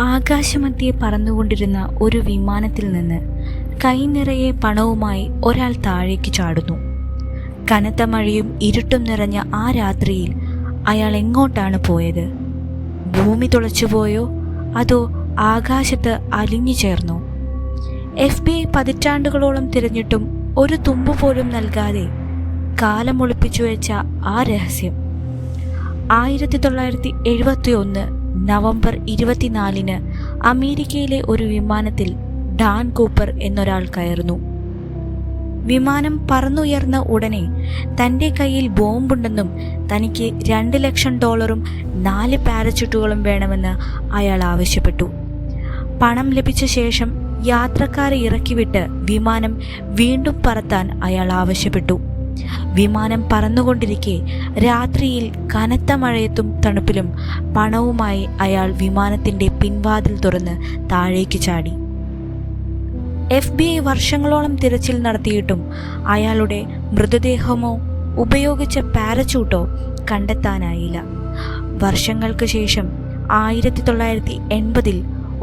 ആകാശമധ്യേ പറന്നുകൊണ്ടിരുന്ന ഒരു വിമാനത്തിൽ നിന്ന് കൈനിറയെ പണവുമായി ഒരാൾ താഴേക്ക് ചാടുന്നു. കനത്ത മഴയും ഇരുട്ടും നിറഞ്ഞ ആ രാത്രിയിൽ അയാൾ എങ്ങോട്ടാണ് പോയത്? ഭൂമി തുളച്ചുപോയോ അതോ ആകാശത്ത് അലിഞ്ഞു ചേർന്നോ? FBI പതിറ്റാണ്ടുകളോളം തിരഞ്ഞിട്ടും ഒരു തുമ്പ് പോലും നൽകാതെ കാലം ഒളിപ്പിച്ചു വെച്ച ആ രഹസ്യം 1971 നവംബർ 24 അമേരിക്കയിലെ ഒരു വിമാനത്തിൽ ഡാൻ കൂപ്പർ എന്നൊരാൾ കയറുന്നു. വിമാനം പറന്നുയർന്ന ഉടനെ തൻ്റെ കയ്യിൽ ബോംബുണ്ടെന്നും തനിക്ക് $2 ലക്ഷം 4 പാരച്യൂട്ടുകളും വേണമെന്ന് അയാൾ ആവശ്യപ്പെട്ടു. പണം ലഭിച്ച ശേഷം യാത്രക്കാരെ ഇറക്കിവിട്ട് വിമാനം വീണ്ടും പറത്താൻ അയാൾ ആവശ്യപ്പെട്ടു. വിമാനം പറന്നുകൊണ്ടിരിക്കെ രാത്രിയിൽ കനത്ത മഴയത്തും തണുപ്പിലും പണവുമായി അയാൾ വിമാനത്തിൻ്റെ പിൻവാതിൽ തുറന്ന് താഴേക്ക് ചാടി. FBI വർഷങ്ങളോളം തിരച്ചിൽ നടത്തിയിട്ടും അയാളുടെ മൃതദേഹമോ ഉപയോഗിച്ച പാരച്യൂട്ടോ കണ്ടെത്താനായില്ല. വർഷങ്ങൾക്ക് ശേഷം 1980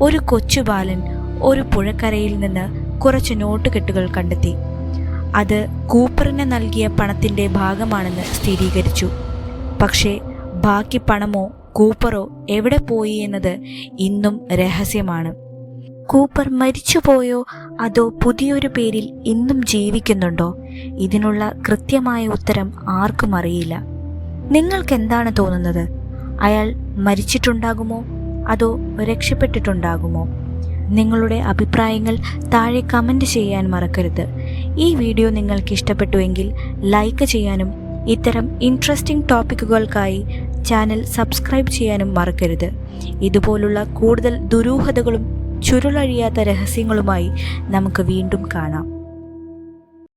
ഒരു കൊച്ചു ബാലൻ ഒരു പുഴക്കരയിൽ നിന്ന് കുറച്ച് നോട്ടുകെട്ടുകൾ കണ്ടെത്തി. അത് കൂപ്പറിന് നൽകിയ പണത്തിൻ്റെ ഭാഗമാണെന്ന് സ്ഥിരീകരിച്ചു. പക്ഷേ ബാക്കി പണമോ കൂപ്പറോ എവിടെ പോയി എന്നത് ഇന്നും രഹസ്യമാണ്. കൂപ്പർ മരിച്ചുപോയോ അതോ പുതിയൊരു പേരിൽ ഇന്നും ജീവിക്കുന്നുണ്ടോ? ഇതിനുള്ള കൃത്യമായ ഉത്തരം ആർക്കും അറിയില്ല. നിങ്ങൾക്കെന്താണ് തോന്നുന്നത്? അയാൾ മരിച്ചിട്ടുണ്ടാകുമോ അതോ രക്ഷപ്പെട്ടിട്ടുണ്ടാകുമോ? നിങ്ങളുടെ അഭിപ്രായങ്ങൾ താഴെ കമൻറ്റ് ചെയ്യാൻ മറക്കരുത്. ഈ വീഡിയോ നിങ്ങൾക്ക് ഇഷ്ടപ്പെട്ടുവെങ്കിൽ ലൈക്ക് ചെയ്യാനും ഇത്തരം ഇൻട്രസ്റ്റിംഗ് ടോപ്പിക്കുകൾക്കായി ചാനൽ സബ്സ്ക്രൈബ് ചെയ്യാനും മറക്കരുത്. ഇതുപോലുള്ള കൂടുതൽ ദുരൂഹതകളും ചുരുളഴിയാത്ത രഹസ്യങ്ങളുമായി നമുക്ക് വീണ്ടും കാണാം.